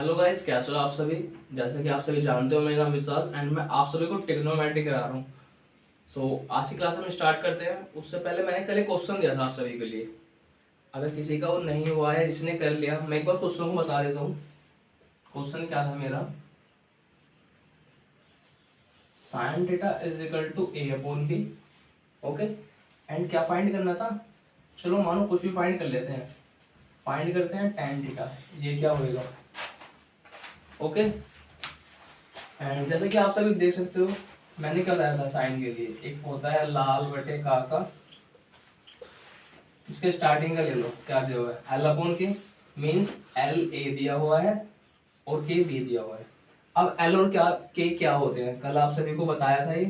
Hello guys, कैसे हो आप सभी। जैसे कि आप सभी जानते हो, मेरा नाम विशाल एंड मैं आप सभी को ट्रिग्नोमेट्री करा रहा हूँ। आज की क्लास हम स्टार्ट करते हैं। उससे पहले मैंने कल एक क्वेश्चन दिया था आप सभी के लिए। अगर किसी का वो नहीं हुआ है, जिसने कर लिया, मैं एक बार क्वेश्चन को बता देता हूँ। क्वेश्चन क्या था मेरा, sine theta is equal to A upon B. Okay, and क्या फाइंड करना था। चलो मानो कुछ भी फाइंड कर लेते हैं। फाइंड करते हैं tan थीटा, ये क्या होएगा। ओके, एंड जैसे कि आप सभी देख सकते हो, मैंने क्या लाया था साइन के लिए। एक होता है लाल बटे काका, इसके स्टार्टिंग का ले लो, क्या दिया हुआ है, एल अपॉन के, मीन्स एल ए दिया हुआ है और के बी दिया हुआ है। अब एल और क्या के क्या होते हैं, कल आप सभी को बताया था ये।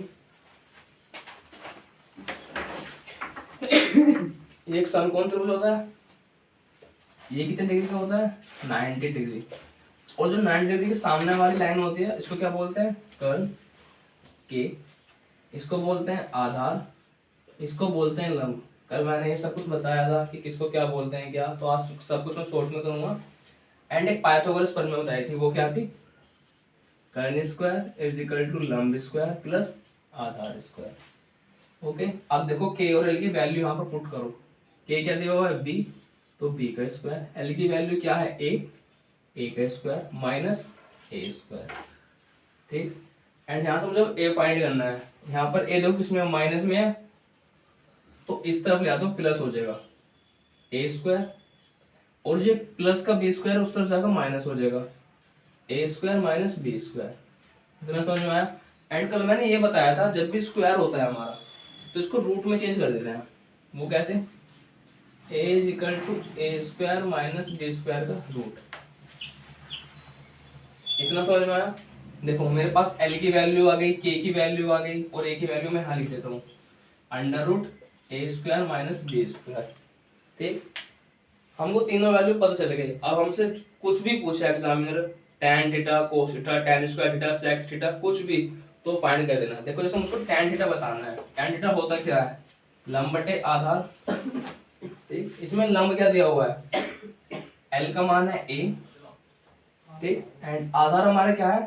एक समकोण त्रिभुज होता है, ये कितने डिग्री का होता है, 90 डिग्री। और जो 90 डिग्री के सामने वाली लाइन होती है, इसको क्या बोलते हैं, कर्ल के। इसको बोलते हैं आधार, इसको बोलते हैं लंब। कल मैंने ये सब कुछ बताया था कि किसको क्या बोलते हैं क्या, तो आज सब कुछ मैं शॉर्ट में करूंगा। एंड एक पाइथागोरस प्रमेय बताई थी, वो क्या थी, कर्ण स्क्वायर इज इक्वल टू लंब स्क्वायर प्लस आधार स्क्वायर। ओके, अब देखो के और एल की वैल्यू यहाँ पर पुट करो। के क्या दिया हुआ है, बी, तो बी का स्क्वायर। एल की वैल्यू क्या है, ए का स्क्वायर माइनस ए स्क्वायर। ठीक, एंड यहाँ से मुझे ए फाइंड करना है। यहाँ पर ए देखो किसमें, माइनस में है, तो इस तरफ ले आता हूँ, प्लस हो जाएगा ए स्क्वायर, और ये प्लस का बी स्क्वायर उस तरफ जाकर माइनस हो जाएगा ए स्क्वायर माइनस बी स्क्वायर। इतना समझ में आया। एंड कल मैंने ये बताया था, जब भी स्क्वायर होता है हमारा, तो इसको रूट में चेंज कर देते हैं। वो कैसे, a is equal to a square minus B square का रूट। इतना समझ में आया। देखो मेरे पास एल की वैल्यू आ गई, के की वैल्यू आ गई, और ए की वैल्यू मैं यहाँ लिख देता हूँ, अंडर रूट ए स्क्वायर माइनस बी स्क्वायर। ठीक, हमको तीनों वैल्यू पता चल गई। अब हमसे कुछ भी पूछे examiner, tan theta, cos theta, tan square theta, sec theta, कुछ भी, तो फाइंड कर देना। देखो जैसे मुझको tan थीटा बताना है, tan थीटा होता क्या है, लंब बटे आधार। ठीक, इसमें लंब क्या दिया हुआ है, l का मान है a। ठीक, एंड आधार हमारा क्या है,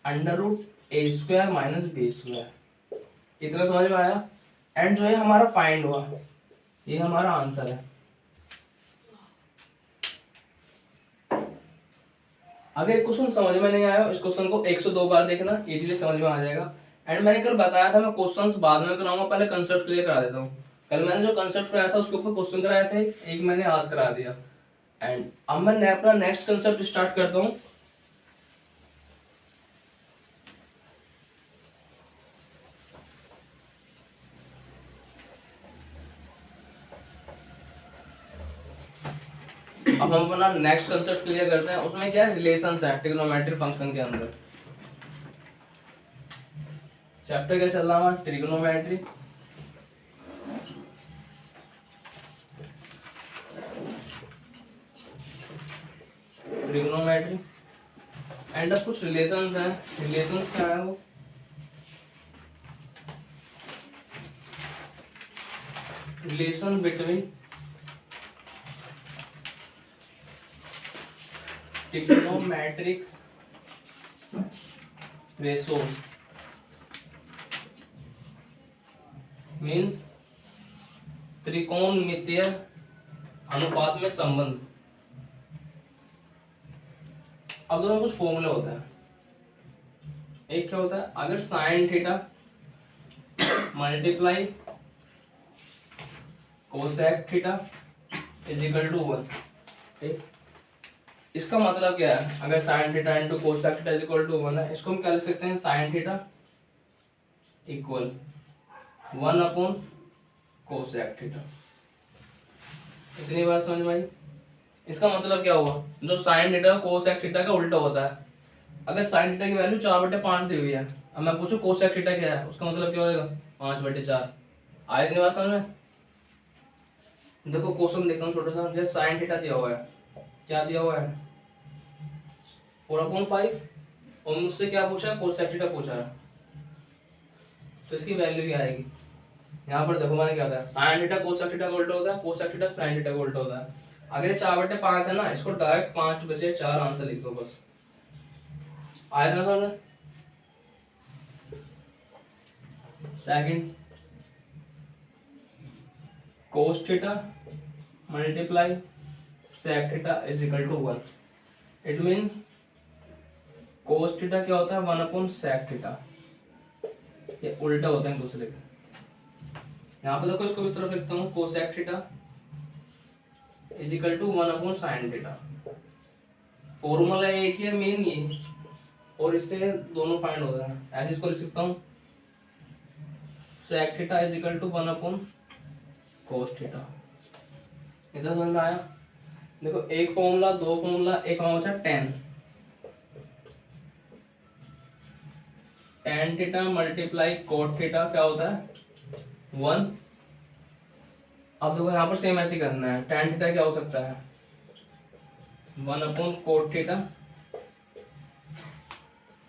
अंडर रूट ए स्क्वायर माइनस बी स्क्वायर। इतना समझ में आया। एंड जो है हमारा फाइंड हुआ, ये हमारा आंसर है। अगर क्वेश्चन समझ में नहीं आया, इस क्वेश्चन को 102 बार देखना, इजीली समझ में आ जाएगा। एंड मैंने कल बताया था, मैं क्वेश्चंस बाद में कराऊंगा, पहले कंसेप्ट क्लियर करा देता हूँ। कल मैंने जो कंसेप्ट कराया था उसके ऊपर क्वेश्चन कराए थे, एक मैंने आज करा दिया। एंड अब मैं अपना नेक्स्ट कंसेप्ट स्टार्ट करता हूँ। अब हम अपना नेक्स्ट कंसेप्ट क्लियर करते हैं। उसमें क्या रिलेशंस है ट्रिग्नोमेट्री फंक्शन के अंदर। चैप्टर क्या चल रहा है, ट्रिग्नोमेट्री। ट्रिग्नोमेट्री एंड अब कुछ रिलेशंस हैं। रिलेशंस क्या है वो, relation between trigonometric ratios, means त्रिकोणमितीय अनुपात में संबंध। अब दोनों कुछ फॉर्मूले होते हैं। एक क्या होता है, अगर sine theta multiply cosec theta is equal to 1। ठीक, इसका मतलब क्या है, अगर sine theta into cosec theta is equal to 1 है, इसको हम क्या लिख सकते हैं, sine theta equal 1 upon cosec theta. इतनी बात समझ में आई। इसका मतलब क्या हुआ, जो साइन थीटा कोसेक थीटा का उल्टा होता है। अगर साइन थीटा की वैल्यू 4/5 दी हुई है, अब मैं पूछूं कोसेक थीटा क्या है, उसका मतलब क्या होगा, 5/4। आई इतनी बात समझ में। देखो क्वेश्चन देखता हूँ छोटा सा। जैसे साइन थीटा दिया हुआ है, क्या दिया हुआ है, 4/5, और मुझसे क्या पूछा है, कोसेक थीटा पूछा है, तो इसकी वैल्यू क्या आएगी। यहाँ पर देखो मैंने क्या था, साइन थीटा कोसेक थीटा का उल्टा होता है, कोसेक थीटा साइन थीटा का उल्टा होता है। अगर ये 4/5 है ना, इसको डायरेक्ट 5/4 आंसर लिख दो बस। आया था ना समझ? Second cos theta multiply sec theta is equal to 1। It mean cos theta क्या होता है 1 sec थीटा, ये उल्टा होता है दूसरे के। यहाँ पे देखो इसको इस तरफ लिखता हूँ cosec theta is equal to 1 sin theta. Formula एक ही है मेन ये, और इससे दोनों फाइंड हो रहा है। ऐसे इसको लिख सकता हूँ sec theta is equal to 1 cos theta. इधर समझ में आया? देखो एक फॉर्मूला, दो फॉर्मूला, एक हमारा बचा tan theta multiply cot theta क्या होता है 1। अब देखो यहाँ पर सेम ऐसे करना है। tan थीटा क्या हो सकता है 1 cot थीटा,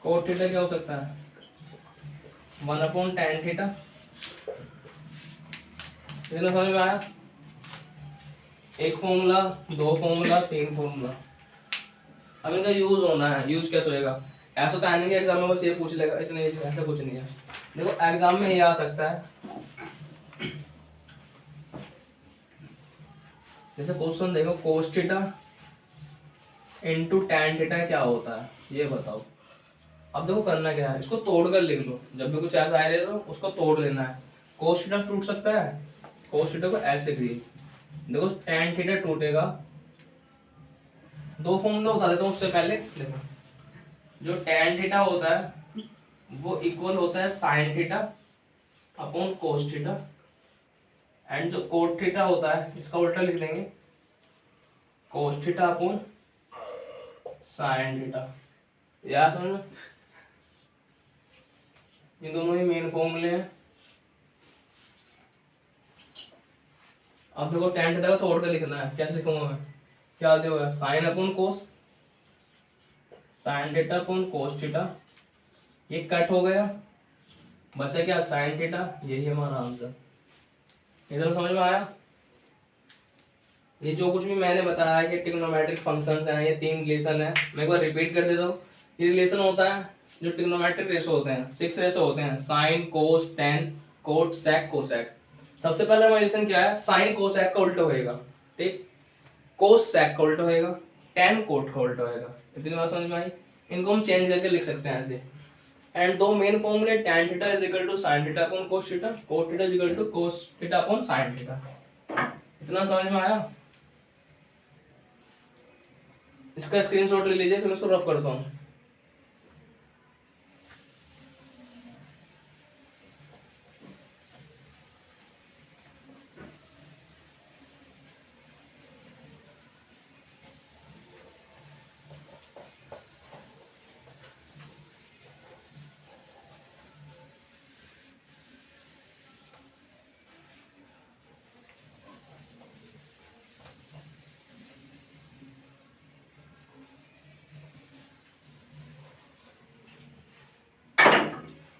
cot थीटा क्या हो सकता है 1 tan थीटा। इतना समझ में आया? एक फॉर्मूला, दो फॉर्मूला, तीन फॉर्मूला। अब इनका यूज होना है। यूज कैसे होएगा? ऐसा तो आने के एग्जाम में बस ये पूछ लेगा, इतने ऐसा कुछ नहीं है। देखो एग्जाम में ये आ सकता है, जैसे क्वेश्चन देखो cos theta into tan theta क्या होता है ये बताओ। अब देखो करना क्या है, इसको तोड़ कर लिख लो। जब भी कुछ ऐसा आए तो उसको तोड़ लेना है। cos थीटा टूट सकता है, cos थीटा को ऐसे करिए। देखो tan थीटा टूटेगा, दो फॉर्मूला बता देता हूँ उससे पहले। देखो जो tan थीटा होता है वो इक्वल होता है sin theta upon cos theta, and जो cot थीटा होता है इसका उल्टा लिख देंगे cos theta upon sin theta. याद समझ में? ये दोनों ही मेन फॉर्मूले हैं। अब देखो tan थीटा को तोड़ कर लिखना है। कैसे लिखूंगा मैं? क्या देगा sin upon cos, sin theta upon cos theta, ये कट हो गया, बचा क्या sin थीटा। यही हमारा आंसर। इधर समझ में आया? ये जो कुछ भी मैंने बताया कि ट्रिग्नोमेट्रिक फंक्शंस हैं, ये तीन रिलेशन है, मैं एक बार रिपीट कर देता हूँ। ये रिलेशन होता है जो ट्रिग्नोमेट्रिक रेशो होते हैं, 6 रेशो होते हैं, साइन, कोस, टेन, कोट, सेक, कोसेक। सबसे पहला रिलेशन क्या है? साइन कोसेक का उल्टा होएगा, ठीक, कोस सेक का उल्टा होएगा, टेन कोट का उल्टा होएगा। इतनी बात समझ में आई? इनको हम चेंज करके लिख सकते हैं ऐसे। एंड दो मेन फॉर्मूले tan theta is equal to sin theta upon cos theta, cot theta is equal to cos theta upon sin theta. इतना समझ में आया? इसका स्क्रीनशॉट ले लीजिए, फिर मैं इसको रफ करता हूँ।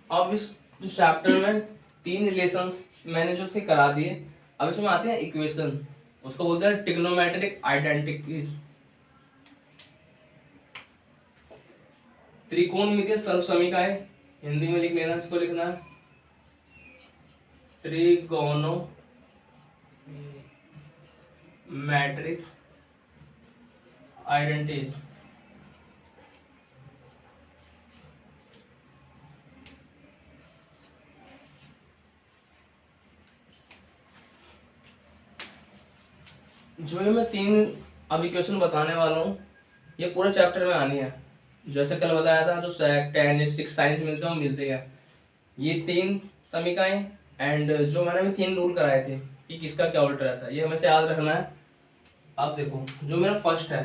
अब इस चैप्टर में तीन रिलेशंस मैंने जो थे करा दिए। अब इसमें आते हैं इक्वेशन, उसको बोलते हैं ट्रिग्नोमेट्रिक आइडेंटिटीज। त्रिकोणमितीय सर्वसमीकाएं हिंदी में लिख लेना, इसको लिखना है ट्रिगोनोमेट्रिक आइडेंटिटीज। जो मैं तीन अब इक्वेशन बताने वाला हूँ ये पूरे चैप्टर में आनी है। जैसे कल बताया था जो सेक, टेन, सिक्स साइंस मिलते हैं वो मिलते हैं। ये तीन समीकरण एंड जो मैंने भी तीन रूल कराए थे कि किसका क्या उल्टा रहता है, ये हमें से याद रखना है। अब देखो जो मेरा फर्स्ट है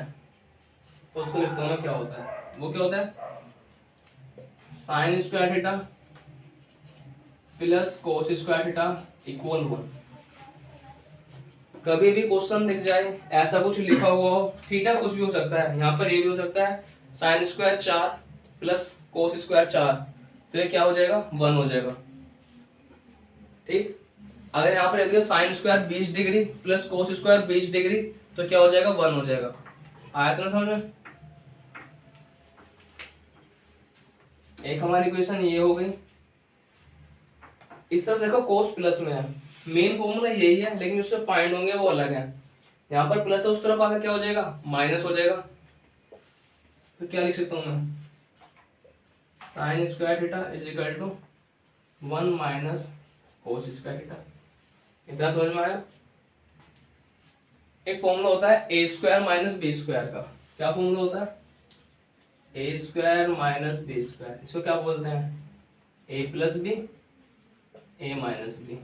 तो उसको लिखता हूँ मैं, क्या होता है वो, क्या होता है sign square theta plus cos square theta equal 1। कभी भी क्वेश्चन दिख जाए ऐसा कुछ लिखा हुआ हो, थीटा कुछ भी हो सकता है, यहाँ पर ये भी हो सकता है sine square 4 plus cos square 4, तो ये क्या हो जाएगा 1 हो जाएगा, ठीक। अगर यहाँ पर लिख sine square 20 degree plus cos square 20 degree तो क्या हो जाएगा 1 हो जाएगा। आया तो ना समझ में? एक हमारी इक्वेशन ये हो गई। इस तरफ देखो कोस प्लस में है, मेन फॉर्मूला यही है लेकिन उससे फाइंड होंगे वो अलग है। यहाँ पर प्लस है, उस तरफ आकर क्या हो जाएगा, माइनस हो जाएगा। तो क्या लिख सकता हूँ मैं, sine square theta is equal to 1 minus cos square theta. इतना समझ में आया। एक फॉर्मूला होता है A square minus B square का। क्या फॉर्मूला होता है, A square minus B square. इसको क्या बोलते हैं, A plus B A minus B.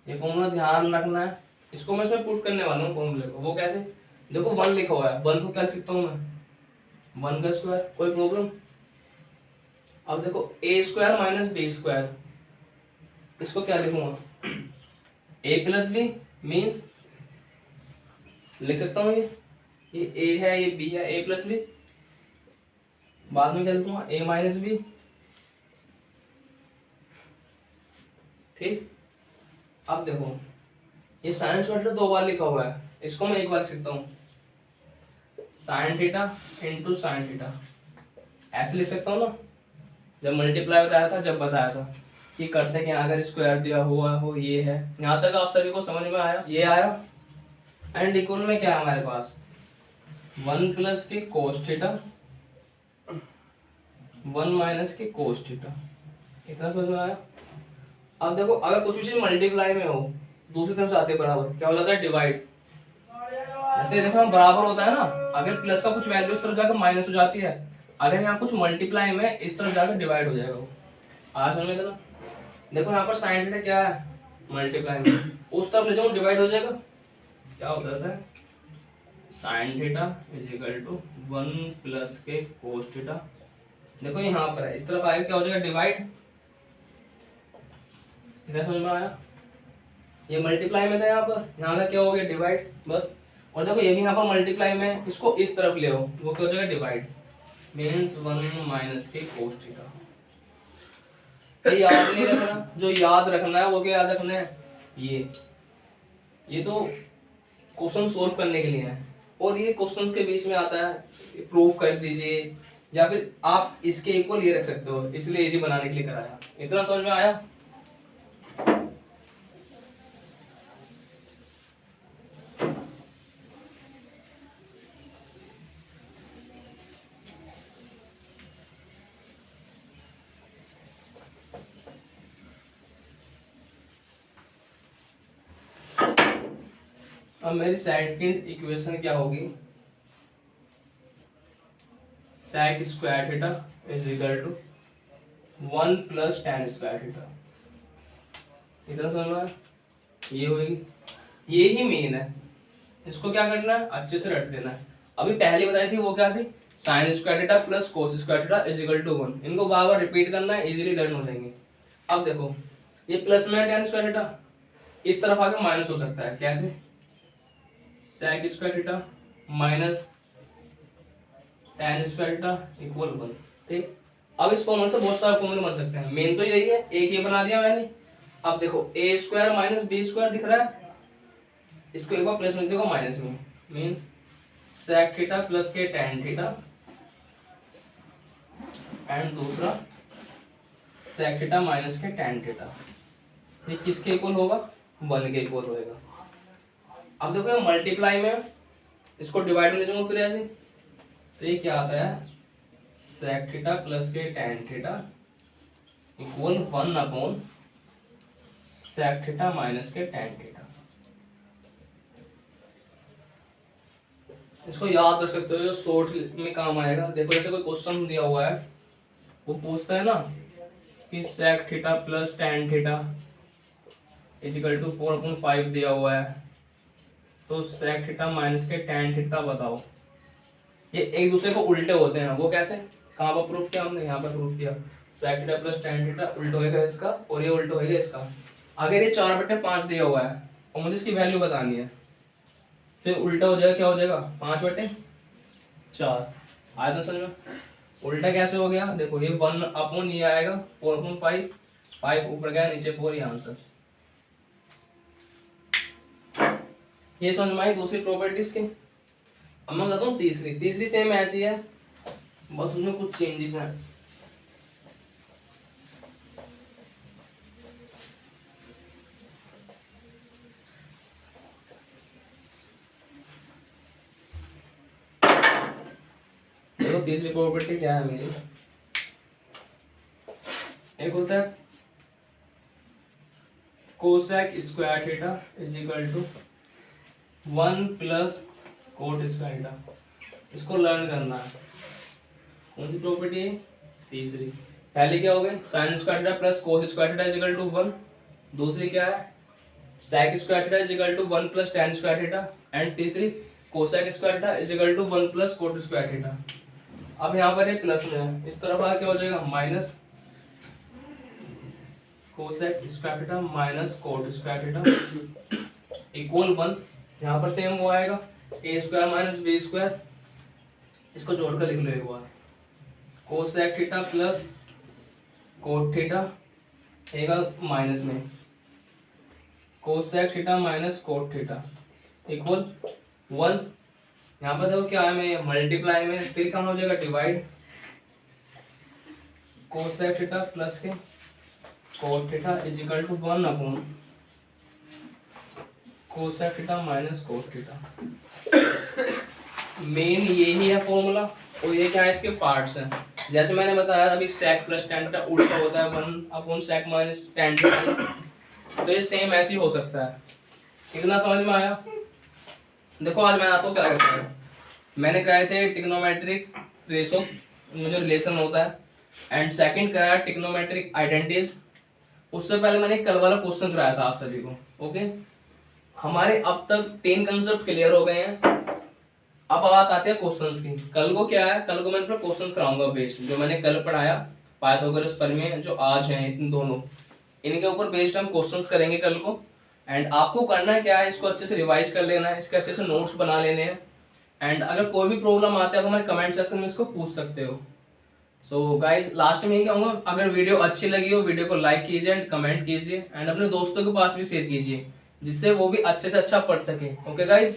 ये फॉर्मूला ध्यान रखना है। इसको मैं इसमें पुट करने वाला हूँ फॉर्मूले को। वो कैसे, देखो 1 लिखा हुआ है, 1 को क्या लिख सकता हूँ मैं, 1 का स्क्वायर। कोई प्रॉब्लम। अब देखो ए स्क्वायर माइनस बी स्क्वायर, इसको क्या लिखूंगा, ए प्लस बी मीन्स लिख सकता हूँ ये ए है ये बी है, ए प्लस बी। बाद में क्या लिखूंगा, ए माइनस बी। ठीक। अब देखो ये साइन स्क्वायर 2 बार लिखा हुआ है, इसको मैं एक बार लिख सकता हूँ, sign theta into sine theta. ऐसे लिख सकता हूँ ना, जब मल्टीप्लाई बताया था, जब बताया था कि करते क्या, अगर स्क्वायर दिया हुआ हो ये है। यहाँ तक आप सभी को समझ में आया, ये आया। एंड इक्वल में क्या है हमारे पास, 1 प्लस की कोस थीटा 1 माइनस की कोस थीटा। इतना समझ में आया। अब देखो अगर कुछ भी चीज मल्टीप्लाई में हो, दूसरी तरफ जाते बराबर, क्या हो जाता है, डिवाइड। जैसे देखो हम बराबर होता है ना, अगर प्लस का कुछ वैल्यू इस तरफ जाकर माइनस हो जाती है, अगर यहाँ कुछ मल्टीप्लाई में इस तरफ जाकर डिवाइड हो जाएगा वो। आज समझ में ना। देखो यहाँ पर साइन थीटा क्या है, मल्टीप्लाई में, उस तरफ ले जाऊँ डिवाइड हो जाएगा। क्या हो जाता है, sine theta is equal to 1 plus के कोस थीटा। देखो यहाँ पर है, इस तरफ आएगा क्या हो जाएगा, डिवाइड। इतना समझ में आया। ये मल्टीप्लाई में था यहाँ पर, यहाँ का क्या हो गया, डिवाइड बस। और देखो ये भी यहाँ पर मल्टीप्लाई में, इसको इस तरफ ले आओ, वो क्या हो जाएगा, डिवाइड। मीन्स 1 माइनस के कोस थीटा। ये याद नहीं रखना, जो याद रखना है वो क्या याद रखना है, ये तो क्वेश्चन सोल्व करने के लिए है। और ये क्वेश्चंस के बीच में आता है, प्रूफ कर दीजिए, या फिर आप इसके इक्वल ये रख सकते हो, इसलिए इजी बनाने के लिए कराया। इतना समझ में आया। अब मेरी सेकंड इक्वेशन क्या होगी, sec square theta is equal to 1 plus tan square theta. इतना समझ में, ये होगी, ये ही मेन है। इसको क्या करना है, अच्छे से रट देना है। अभी पहले बताई थी वो क्या थी, sine square theta plus cos square theta is equal to 1। इनको बार बार रिपीट करना है, इजीली लर्न हो जाएंगे। अब देखो ये प्लस में tan स्क्वायर थीटा, इस तरफ आके माइनस हो सकता है। कैसे, sec square theta minus tan square theta equal 1। ठीक। अब इस फॉर्मूले से बहुत सारे फॉर्मूले बन सकते हैं, मेन तो यही है, एक ये बना दिया मैंने। अब देखो ए स्क्वायर माइनस बी स्क्वायर दिख रहा है, इसको एक बार प्लस में देखो माइनस में, मींस sec थीटा प्लस के tan थीटा, एंड दूसरा sec थीटा माइनस के tan थीटा। ये किसके इक्वल होगा, 1 के इक्वल होएगा। अब देखो ये मल्टीप्लाई में, इसको डिवाइड में ले जाऊंगा फिर ऐसे, तो ये क्या आता है, sec थीटा प्लस के tan theta equal 1 upon sec theta minus के tan थीटा। इसको याद रख सकते हो, जो शॉर्ट में काम आएगा। देखो जैसे कोई क्वेश्चन दिया हुआ है, वो पूछता है ना कि sec theta plus tan theta is equal to 4/5 दिया हुआ है, तो sec थीटा माइनस के tan थीटा बताओ। ये एक दूसरे को उल्टे होते हैं, वो कैसे, कहाँ पर प्रूफ किया हमने, यहाँ पर प्रूफ किया। sec theta plus tan theta उल्टा होएगा इसका, और ये उल्टा होएगा इसका। अगर ये 4/5 दिया हुआ है और मुझे इसकी वैल्यू बतानी है, तो उल्टा हो जाएगा, क्या हो जाएगा, 5/4। आया था समझ में। उल्टा कैसे हो गया, देखो ये 1 अपॉन ये आएगा 4/5, 5 ऊपर गया नीचे 4, ये आंसर। ये समझ में आई दूसरी प्रॉपर्टीज की। अब मैं बताता हूँ तीसरी। तीसरी सेम ऐसी है, बस उसमें कुछ चेंजेस हैं। देखो तीसरी प्रॉपर्टी क्या है मेरी, एक होता है cosec square theta is equal to 1 plus cot square theta. इसको लर्न करना है। कौन सी प्रॉपर्टी है? तीसरी। पहली क्या हो गई, sine square theta plus cos square theta is equal to 1। दूसरी क्या है, sec square theta is equal to 1 plus tan square theta. And तीसरी cosec square theta is equal to 1 plus cot square theta. अब यहाँ पर ये plus में है, इस तरफ आ क्या हो जाएगा, minus cosec square theta minus cot square theta equal 1। यहाँ पर सेम वो आएगा a square minus B square, इसको जोड़कर लिख लो एक बार, cosec theta plus cot theta रहेगा माइनस में cosec theta minus cot theta equal 1। यहाँ पर देखो क्या है, मैं मल्टीप्लाई में, फिर क्या हो जाएगा डिवाइड, कोसेक थीटा प्लस के cot theta is equal to 1 upon cosec theta minus cot theta. Main यही है फॉर्मूला, और ये क्या है, इसके पार्ट्स हैं। जैसे मैंने बताया अभी सेक प्लस टेन थीटा उल्टा होता है 1 upon sec minus tan theta, तो ये सेम ऐसे ही हो सकता है। इतना समझ में आया? देखो आज मैंने आपको क्या बताया, मैंने कराए थे ट्रिग्नोमेट्रिक रेशो में जो रिलेशन होता है, एंड सेकंड कराया ट्रिग्नोमेट्रिक आइडेंटिटीज। उससे पहले मैंने कल वाला क्वेश्चन कराया था आप सभी को। ओके, हमारे अब तक 3 कंसेप्ट क्लियर हो गए हैं। अब बात आती है क्वेश्चंस की। कल को क्या है, कल को मैं इन क्वेश्चंस कराऊंगा बेस्ड, जो मैंने कल पढ़ाया पाइथागोरस प्रमेय, जो आज हैं इन दोनों, इनके ऊपर बेस्ड हम क्वेश्चंस करेंगे कल को। एंड आपको करना क्या है, इसको अच्छे से रिवाइज कर लेना है, इसके अच्छे से नोट्स बना लेने हैं। एंड अगर कोई भी प्रॉब्लम आता है आप हमारे कमेंट सेक्शन में इसको पूछ सकते हो। सो गाइज लास्ट में यही कहूंगा, अगर वीडियो अच्छी लगी हो वीडियो को लाइक कीजिए एंड कमेंट कीजिए, एंड अपने दोस्तों के पास भी शेयर कीजिए, जिससे वो भी अच्छे से अच्छा पढ़ सके। Okay guys.